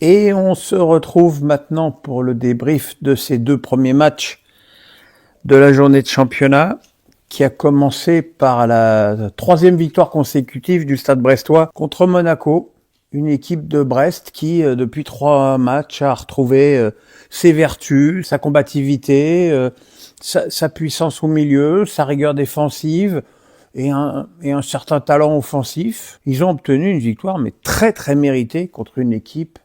Et on se retrouve maintenant pour le débrief de ces deux premiers matchs de la journée de championnat, qui a commencé par la troisième victoire consécutive du Stade brestois contre Monaco, une équipe de Brest qui, depuis 3 matchs, a retrouvé ses vertus, sa combativité, sa puissance au milieu, sa rigueur défensive et un certain talent offensif. Ils ont obtenu une victoire, mais très très méritée, contre une équipe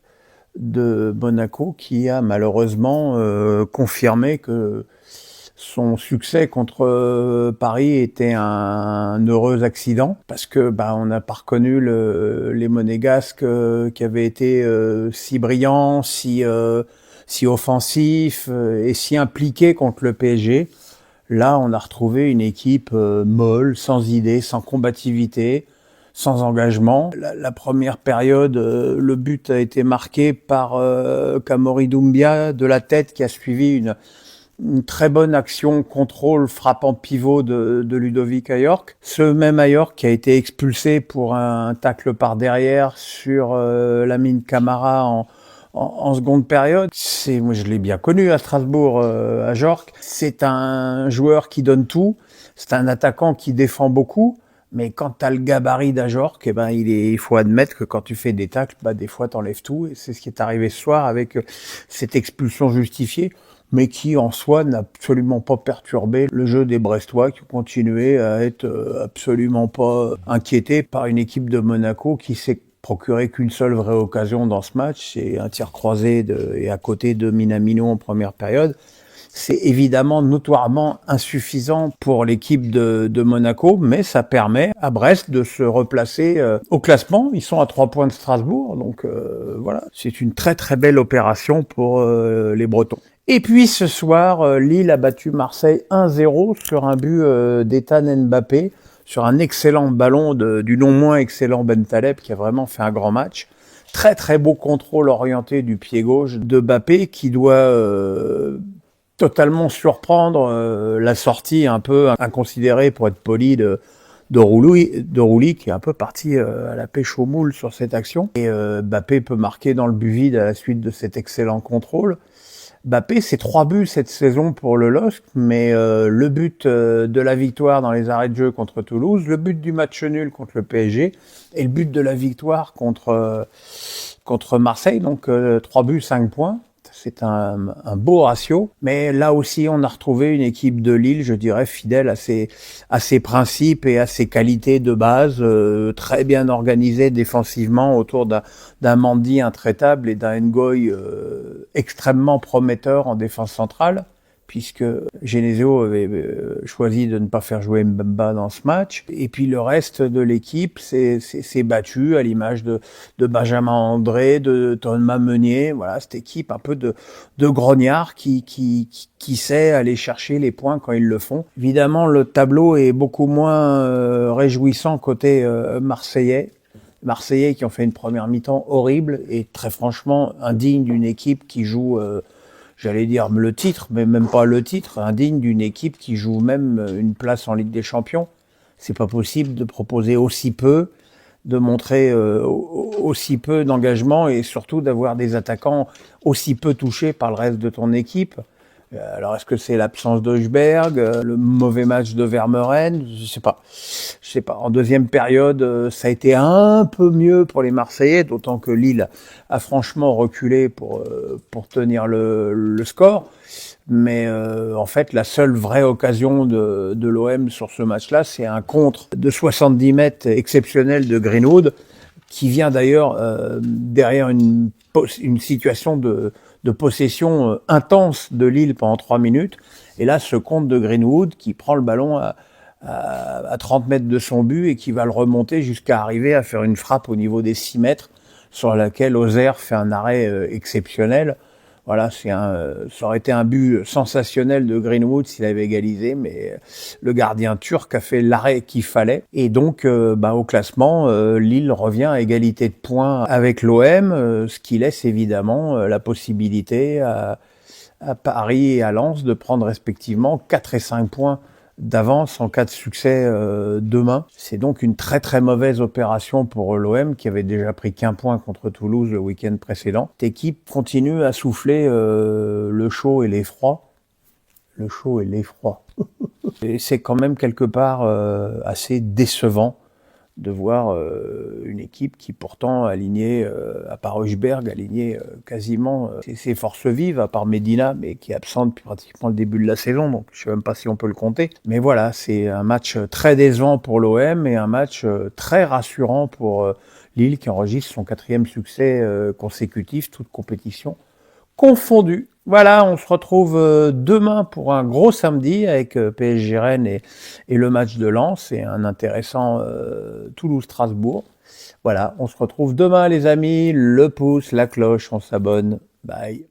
de Monaco qui a malheureusement confirmé que son succès contre Paris était un heureux accident, parce que on n'a pas reconnu les Monégasques qui avaient été si brillants, si offensifs et si impliqués contre le PSG. Là, on a retrouvé une équipe molle, sans idée, sans combativité, sans engagement. La première période, le but a été marqué par Kamori Doumbia de la tête, qui a suivi une très bonne action contrôle frappant pivot de Ludovic Ayork. Ce même Ayork qui a été expulsé pour un tacle par derrière sur Lamine Camara en seconde période. Moi je l'ai bien connu à Strasbourg, Ayork. C'est un joueur qui donne tout. C'est un attaquant qui défend beaucoup. Mais quand t'as le gabarit d'Ayork, il faut admettre que quand tu fais des tacles, des fois t'enlèves tout. Et c'est ce qui est arrivé ce soir avec cette expulsion justifiée, mais qui en soi n'a absolument pas perturbé le jeu des Brestois, qui ont continué à être absolument pas inquiétés par une équipe de Monaco qui s'est procuré qu'une seule vraie occasion dans ce match, c'est un tir croisé et à côté de Minamino en première période. C'est évidemment notoirement insuffisant pour l'équipe de Monaco, mais ça permet à Brest de se replacer au classement. Ils sont à 3 points de Strasbourg, donc voilà, c'est une très très belle opération pour les Bretons. Et puis ce soir, Lille a battu Marseille 1-0 sur un but d'Ethan Mbappé, sur un excellent ballon du non moins excellent Bentaleb, qui a vraiment fait un grand match. Très très beau contrôle orienté du pied gauche de Mbappé, qui doit totalement surprendre la sortie un peu inconsidérée, pour être poli, de Rouli, qui est un peu parti à la pêche aux moules sur cette action. Et Mbappé peut marquer dans le but vide à la suite de cet excellent contrôle. Mbappé, c'est 3 buts cette saison pour le LOSC, mais le but de la victoire dans les arrêts de jeu contre Toulouse, le but du match nul contre le PSG et le but de la victoire contre Marseille, donc 3 buts, 5 points. C'est un beau ratio, mais là aussi on a retrouvé une équipe de Lille, je dirais, fidèle à ses principes et à ses qualités de base, très bien organisée défensivement autour d'un Mendy intraitable et d'un Ngoy extrêmement prometteur en défense centrale, puisque Genesio avait choisi de ne pas faire jouer Mbemba dans ce match. Et puis le reste de l'équipe s'est battu, à l'image de Benjamin André, de Thomas Meunier. Voilà, cette équipe un peu de grognards qui sait aller chercher les points quand ils le font. Évidemment, le tableau est beaucoup moins réjouissant côté marseillais. Marseillais qui ont fait une première mi-temps horrible et très franchement indigne d'une équipe qui joue... j'allais dire le titre, mais même pas le titre, indigne d'une équipe qui joue même une place en Ligue des Champions. C'est pas possible de proposer aussi peu, de montrer aussi peu d'engagement et surtout d'avoir des attaquants aussi peu touchés par le reste de ton équipe. Alors, est-ce que c'est l'absence d'Hojberg, le mauvais match de Vermeuren? Je sais pas. En deuxième période, ça a été un peu mieux pour les Marseillais, d'autant que Lille a franchement reculé pour tenir le score. Mais en fait, la seule vraie occasion de l'OM sur ce match-là, c'est un contre de 70 mètres exceptionnel de Greenwood, qui vient d'ailleurs derrière une situation de possession intense de Lille pendant 3 minutes. Et là, ce contre de Greenwood qui prend le ballon à 30 mètres de son but et qui va le remonter jusqu'à arriver à faire une frappe au niveau des 6 mètres sur laquelle Ozer fait un arrêt exceptionnel. Voilà, ça aurait été un but sensationnel de Greenwood s'il avait égalisé, mais le gardien turc a fait l'arrêt qu'il fallait. Et donc, au classement, Lille revient à égalité de points avec l'OM, ce qui laisse évidemment la possibilité à Paris et à Lens de prendre respectivement 4 et 5 points d'avance en cas de succès demain. C'est donc une très très mauvaise opération pour l'OM qui avait déjà pris qu'un point contre Toulouse le week-end précédent. Cette équipe continue à souffler le chaud et l'effroi. Le chaud et l'effroi. Et c'est quand même quelque part assez décevant de voir une équipe qui pourtant alignait, à part Hojbjerg, alignait quasiment ses forces vives, à part Medina, mais qui est absent depuis pratiquement le début de la saison, donc je ne sais même pas si on peut le compter. Mais voilà, c'est un match très décevant pour l'OM et un match très rassurant pour Lille qui enregistre son 4e succès consécutif, toute compétition confondue. Voilà, on se retrouve demain pour un gros samedi avec PSG Rennes et le match de Lens et un intéressant Toulouse-Strasbourg. Voilà, on se retrouve demain les amis, le pouce, la cloche, on s'abonne. Bye.